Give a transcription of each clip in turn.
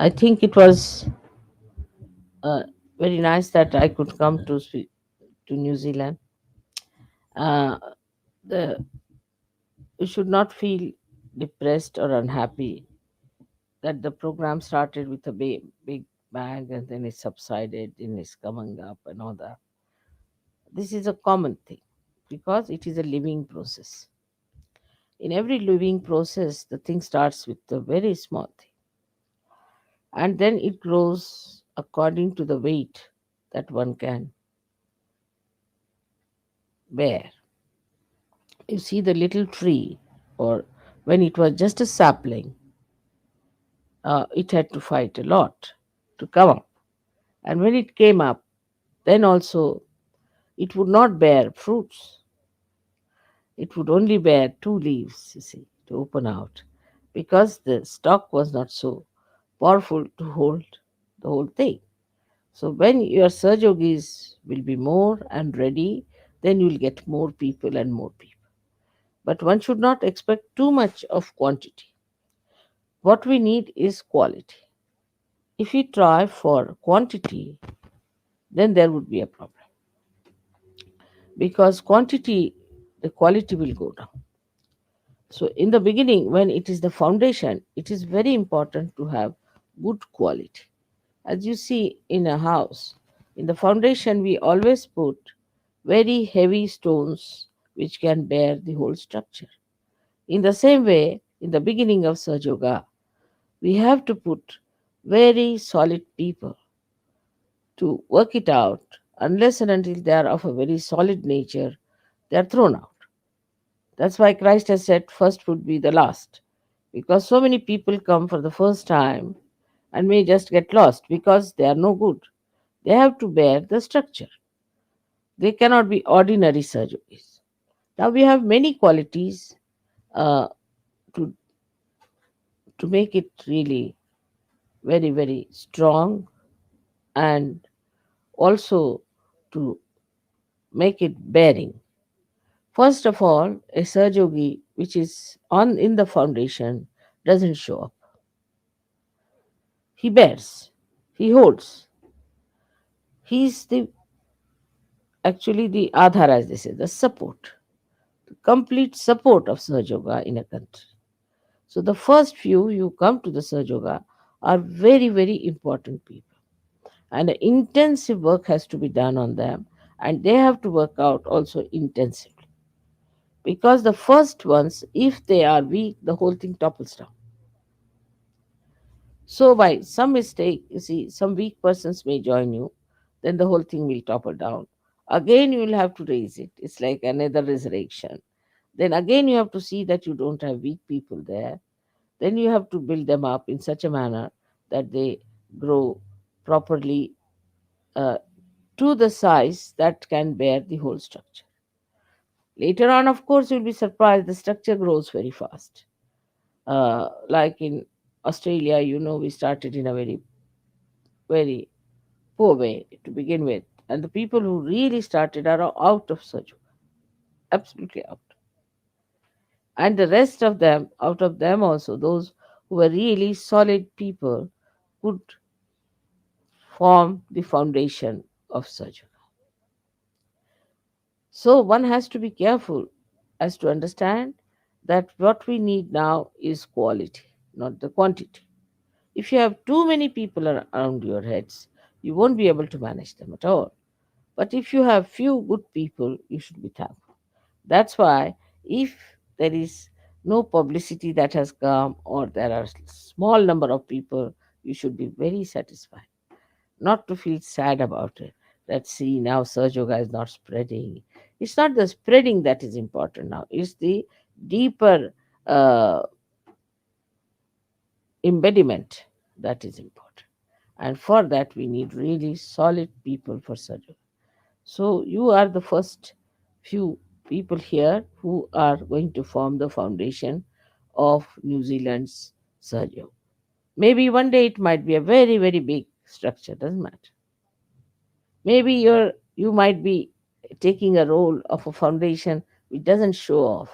I think it was very nice that I could come to New Zealand. Uh, the You should not feel depressed or unhappy that the program started with a big bang and then it subsided and it's coming up and all that. This is a common thing because it is a living process. In every living process, the thing starts with a very small thing and then it grows according to the weight that one can bear. You see, the little tree, or when it was just a sapling, it had to fight a lot to come up. And when it came up, then also it would not bear fruits. It would only bear two leaves, you see, to open out, because the stalk was not so powerful to hold the whole thing. So when your Surge Yogis will be more and ready, then you will get more people and more people. But one should not expect too much of quantity. What we need is quality. If we try for quantity, then there would be a problem because quantity, the quality will go down. So, in the beginning, when it is the foundation, it is very important to have good quality. As you see in a house, in the foundation, we always put very heavy stones which can bear the whole structure. In the same way, in the beginning of Sahaja Yoga, we have to put very solid people to work it out. Unless and until they are of a very solid nature, they are thrown out. That's why Christ has said first would be the last. Because so many people come for the first time and may just get lost because they are no good. They have to bear the structure. They cannot be ordinary surgeries. Now we have many qualities uh, to, to make it really very, very strong and also to make it bearing. First of all, a surgery which is on in the foundation doesn't show up. He bears, he holds. He's the actually the Adhar, as they say, the support, the complete support of Sahaja Yoga in a country. So the first few you come to the Sahaja Yoga are very, very important people. And intensive work has to be done on them, and they have to work out also intensively. Because the first ones, if they are weak, the whole thing topples down. So, by some mistake, you see, some weak persons may join you, then the whole thing will topple down. Again, you will have to raise it. It's like another resurrection. Then again, you have to see that you don't have weak people there. Then you have to build them up in such a manner that they grow properly uh, to the size that can bear the whole structure. Later on, of course, you'll be surprised the structure grows very fast. Like in Australia, we started in a very, very poor way to begin with. And the people who really started are out of surgery, absolutely out. And the rest of them, out of them also, those who were really solid people could form the foundation of surgery. So one has to be careful as to understand that what we need now is quality, not the quantity. If you have too many people around your heads, you won't be able to manage them at all. But if you have few good people, you should be thankful. That's why if there is no publicity that has come or there are small number of people, you should be very satisfied. Not to feel sad about it. That see now Surge Yoga is not spreading. It's not the spreading that is important now. It's the deeper uh, embodiment that is important. And for that we need really solid people for Surge Yoga. So you are the first few people here who are going to form the foundation of New Zealand's Surge Yoga. Maybe one day it might be a very, very big structure, doesn't matter. Maybe you might be taking a role of a foundation which doesn't show off,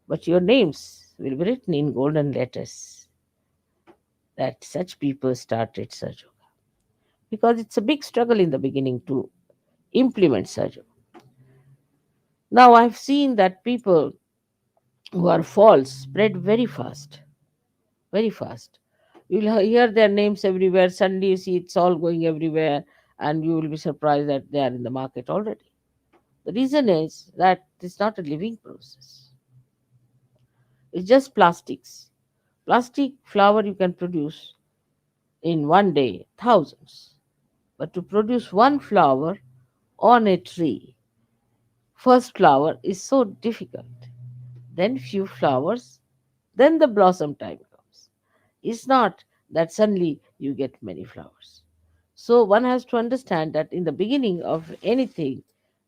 but your names will be written in golden letters. that such people started Surge Yoga, because it's a big struggle in the beginning to implement Surge Yoga. Now I've seen that people who are false spread very fast, very fast. You'll hear their names everywhere. Suddenly you see it's all going everywhere, and you will be surprised that they are in the market already. The reason is that it's not a living process. It's just plastics. Plastic flower you can produce in one day, thousands. But to produce one flower on a tree, first flower is so difficult. Then few flowers, then the blossom time comes. It's not that suddenly you get many flowers. So one has to understand that in the beginning of anything,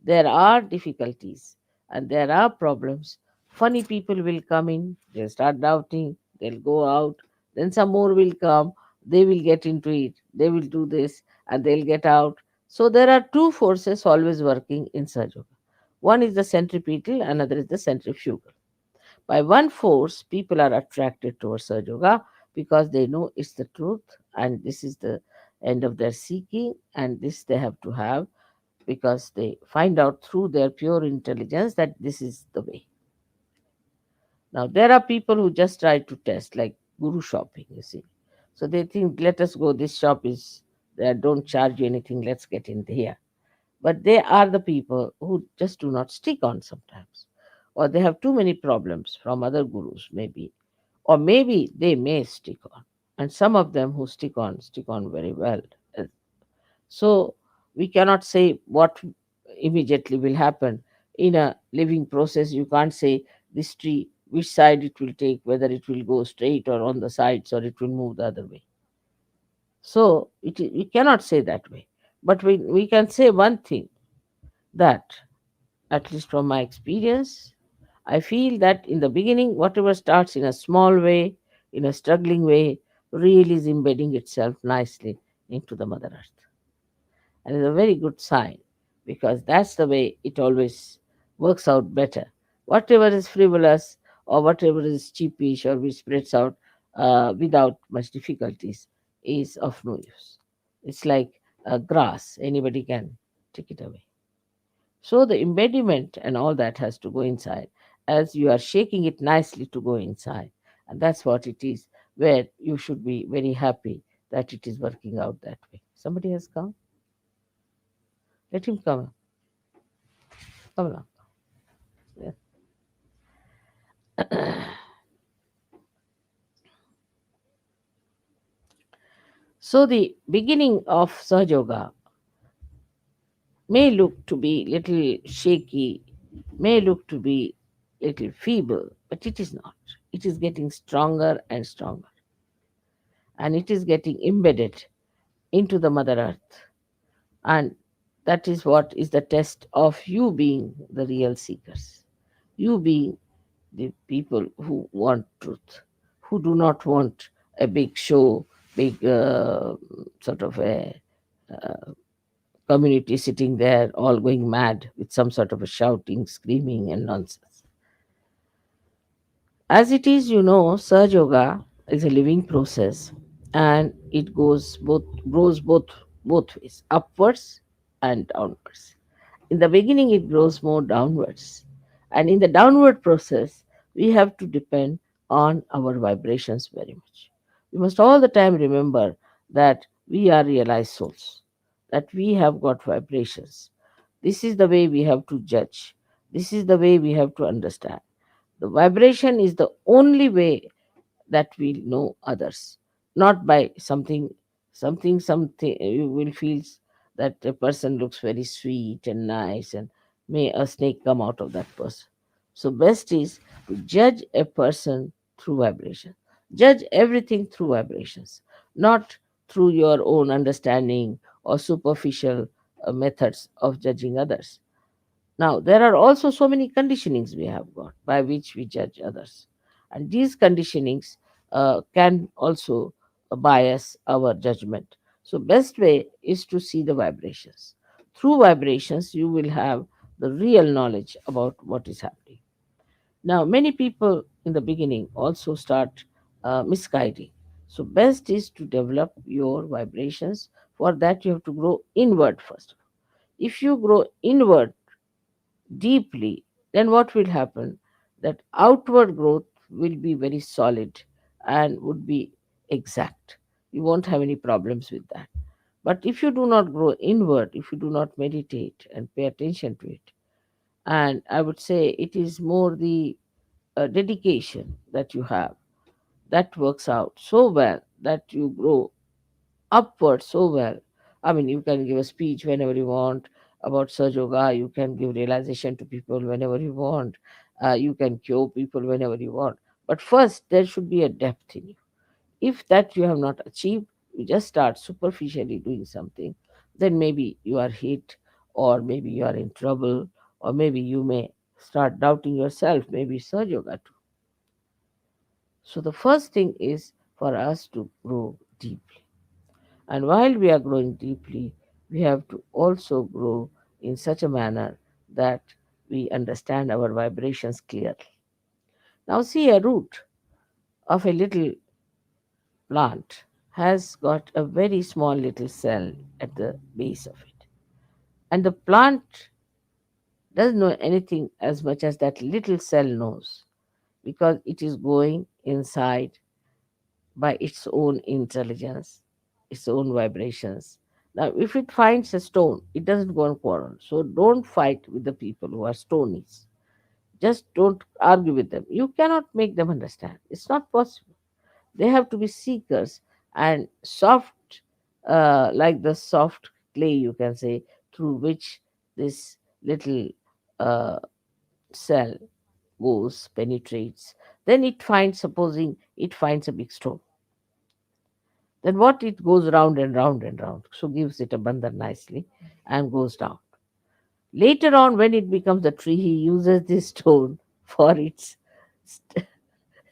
there are difficulties and there are problems. Funny people will come in, they'll start doubting, they'll go out, then some more will come, they will get into it, they will do this, and they'll get out. So there are two forces always working in Sajoga. One is the centripetal, another is the centrifugal. By one force, people are attracted towards Surge Yoga because they know it's the truth and this is the end of their seeking, and this they have to have because they find out through their pure intelligence that this is the way. Now, there are people who just try to test, like guru shopping, you see. So they think, let us go, this shop is there, don't charge you anything, let's get in here. But they are the people who just do not stick on sometimes. Or they have too many problems from other gurus, maybe. Or maybe they may stick on. And some of them who stick on very well. Uh, So we cannot say what immediately will happen. In a living process, you can't say this tree, which side it will take, whether it will go straight or on the sides or it will move the other way. So we cannot say that way. But we can say one thing, that, at least from my experience, I feel that in the beginning, whatever starts in a small way, in a struggling way, really is embedding itself nicely into the Mother Earth. And it's a very good sign because that's the way it always works out better. Whatever is frivolous or whatever is cheapish or which spreads out without much difficulties is of no use. It's like grass, anybody can take it away. So the embediment and all that has to go inside as you are shaking it nicely to go inside. And that's what it is, where you should be very happy that it is working out that way. Somebody has come? Let him come. Come along. Yeah. So the beginning of Sahaja Yoga may look to be little shaky, may look to be little feeble, but it is not. It is getting stronger and stronger, and it is getting embedded into the Mother Earth. And that is what is the test of you being the real seekers. You being the people who want truth, who do not want a big show, big sort of a community sitting there all going mad with some sort of a shouting, screaming, and nonsense. As it is, Surge Yoga is a living process, and it grows both ways, upwards and downwards. In the beginning, it grows more downwards, and in the downward process, we have to depend on our vibrations very much. We must all the time remember that we are realized souls, that we have got vibrations. This is the way we have to judge. This is the way we have to understand. The vibration is the only way that we know others, not by something. You will feel that a person looks very sweet and nice, and may a snake come out of that person. So, best is to judge a person through vibration. Judge everything through vibrations, not through your own understanding or superficial methods of judging others. Now, there are also so many conditionings we have got by which we judge others. And these conditionings can also bias our judgment. So, best way is to see the vibrations. Through vibrations, you will have the real knowledge about what is happening. Now, many people in the beginning also start misguiding. So, best is to develop your vibrations. For that, you have to grow inward first. If you grow inward deeply, then what will happen? That outward growth will be very solid and would be exact. You won't have any problems with that. But if you do not grow inward, if you do not meditate and pay attention to it, and I would say it is more the dedication that you have that works out so well that you grow upward so well. I mean, you can give a speech whenever you want about Saj Yoga, you can give realization to people whenever you want, you can cure people whenever you want. But first, there should be a depth in you. If that you have not achieved, you just start superficially doing something, then maybe you are hit, or maybe you are in trouble, or maybe you may start doubting yourself, maybe Saj Yoga too. So, the first thing is for us to grow deeply. And while we are growing deeply, we have to also grow in such a manner that we understand our vibrations clearly. Now, see, a root of a little plant has got a very small little cell at the base of it. And the plant doesn't know anything as much as that little cell knows, because it is going inside by its own intelligence, its own vibrations. Now, if it finds a stone, it doesn't go and quarrel. So don't fight with the people who are stonies. Just don't argue with them. You cannot make them understand. It's not possible. They have to be seekers and soft, like the soft clay, you can say, through which this little uh, cell goes, penetrates. Then it finds, supposing it finds a big stone, then what it goes round and round and round, so gives it a bandhan nicely and goes down. Later on, when it becomes a tree, he uses this stone for its st-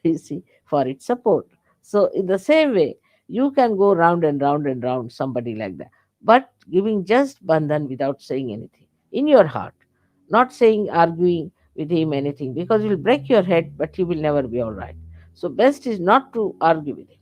you see, for its support. So in the same way, you can go round and round and round somebody like that, but giving just bandhan without saying anything in your heart, not saying, arguing with him anything, because you will break your head, but he will never be all right. So best is not to argue with him,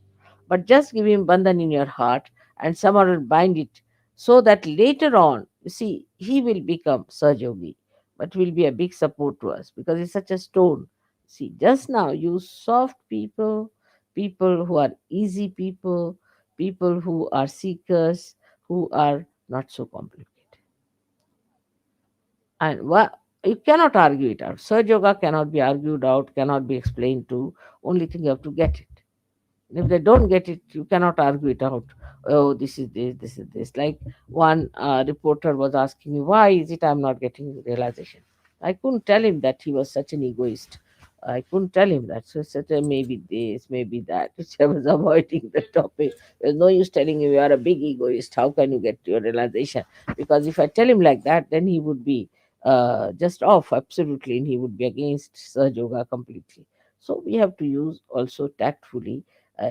but just give him bandhan in your heart and somehow will bind it, so that later on, you see, he will become Sahajogi, but will be a big support to us because it's such a stone. See, just now you soft people, people who are easy people, people who are seekers, who are not so complicated. And you cannot argue it out. Surge yoga cannot be argued out, cannot be explained to. Only thing you have to get it. And if they don't get it, you cannot argue it out. Oh, this is this, this is this. Like one reporter was asking me, why is it I'm not getting realization? I couldn't tell him that he was such an egoist. I couldn't tell him that. So I said, maybe this, maybe that, which I was avoiding the topic. There's no use telling him you are a big egoist. How can you get your realization? Because if I tell him like that, then he would be just off absolutely, and he would be against Saj Yoga completely. So we have to use also tactfully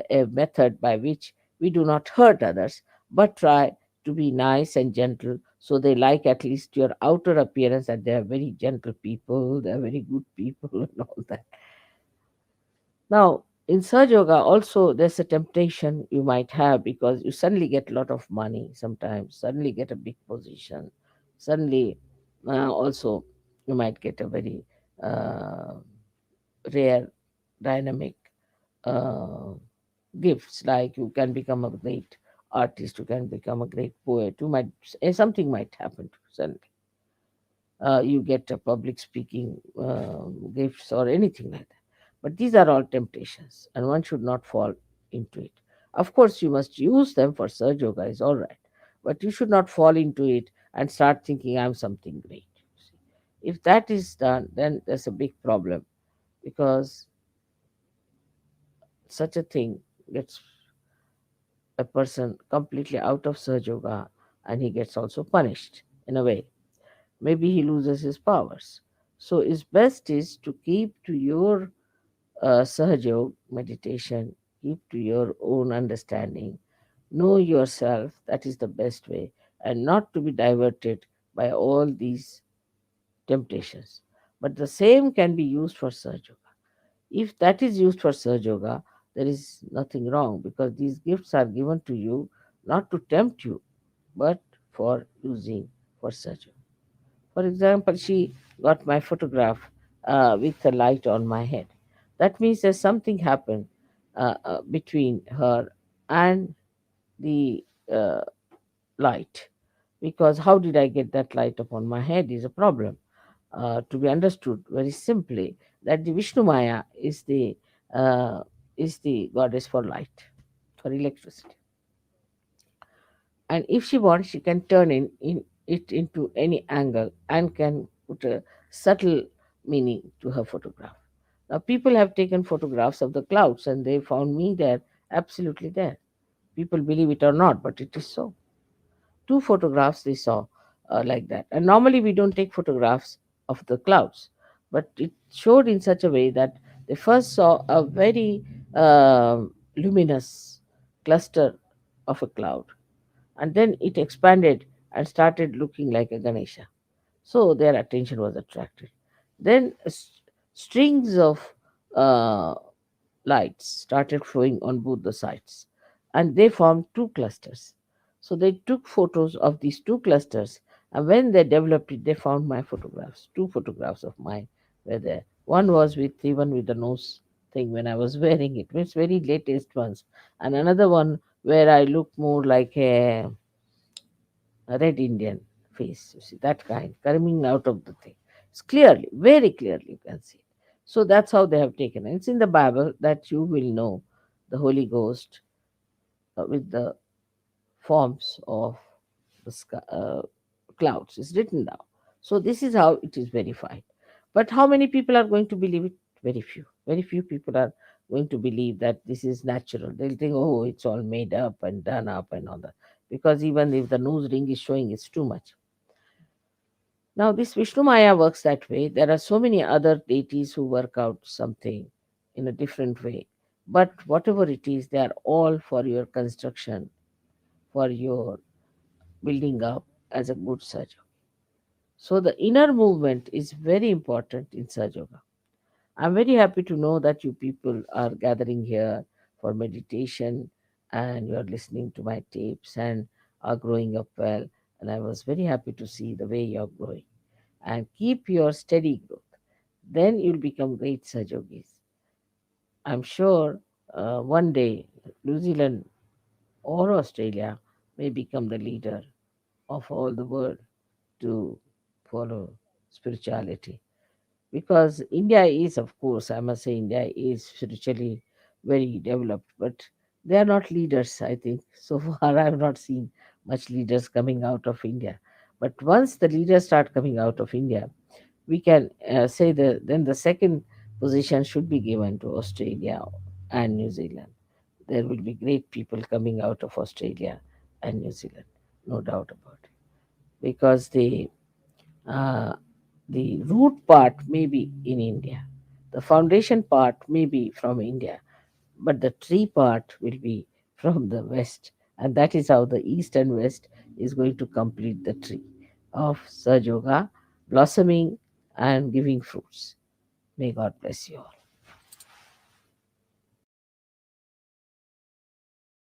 a method by which we do not hurt others, but try to be nice and gentle, so they like at least your outer appearance that they are very gentle people, they are very good people, and all that. Now, in Surge Yoga, also there's a temptation you might have, because you suddenly get a lot of money sometimes, suddenly get a big position, suddenly also you might get a very uh, rare, dynamic uh, gifts, like you can become a great artist, you can become a great poet, you might something might happen to you suddenly. You get a public speaking gifts or anything like that. But these are all temptations, and one should not fall into it. Of course, you must use them for Surge Yoga, is all right, but you should not fall into it and start thinking I'm something great. If that is done, then there's a big problem, because such a thing gets a person completely out of Surge Yoga, and he gets also punished in a way. Maybe he loses his powers. So, it's best is to keep to your Sahaja Yoga meditation, keep to your own understanding, know yourself, that is the best way, and not to be diverted by all these temptations. But the same can be used for Sahaja Yoga. If that is used for Sahaja Yoga, there is nothing wrong, because these gifts are given to you not to tempt you, but for using for surgery. For example, she got my photograph with the light on my head. That means there's something happened between her and the light. Because how did I get that light upon my head is a problem. To be understood very simply, that the Vishnu Maya uh, is the goddess for light, for electricity. And if she wants, she can turn in it into any angle and can put a subtle meaning to her photograph. Now, people have taken photographs of the clouds and they found me there, absolutely there. People believe it or not, but it is so. Two photographs they saw like that. And normally we don't take photographs of the clouds, but it showed in such a way that they first saw a very luminous cluster of a cloud, and then it expanded and started looking like a Ganesha. So their attention was attracted. Then strings of uh, lights started flowing on both the sides, and they formed two clusters. So they took photos of these two clusters, and when they developed it, they found my photographs. Two photographs of mine were there. One was with even with the nose thing when I was wearing it, it's very latest ones, and another one where I look more like a red Indian face, you see, that kind coming out of the thing. It's clearly, very clearly, you can see it. So that's how they have taken it. It's in the Bible that you will know the Holy Ghost with the forms of the clouds. It's written down. So this is how it is verified. But how many people are going to believe it? Very few. Very few people are going to believe that this is natural. They'll think, oh, it's all made up and done up and all that. Because even if the nose ring is showing, it's too much. Now, this Vishnu Maya works that way. There are so many other deities who work out something in a different way. But whatever it is, they are all for your construction, for your building up as a good Saja. So, the inner movement is very important in Saja Yoga. I'm very happy to know that you people are gathering here for meditation and you are listening to my tapes and are growing up well. And I was very happy to see the way you're growing. And keep your steady growth. Then you'll become great Sajogis. I'm sure one day New Zealand or Australia may become the leader of all the world to follow spirituality. Because India is, of course, I must say, India is spiritually very developed, but they are not leaders, I think. So far, I have not seen much leaders coming out of India. But once the leaders start coming out of India, we can say that then the second position should be given to Australia and New Zealand. There will be great people coming out of Australia and New Zealand, no doubt about it, because uh, the root part may be in India, the foundation part may be from India, but the tree part will be from the West, and that is how the East and West is going to complete the tree of Sajoga blossoming and giving fruits. May God bless you all.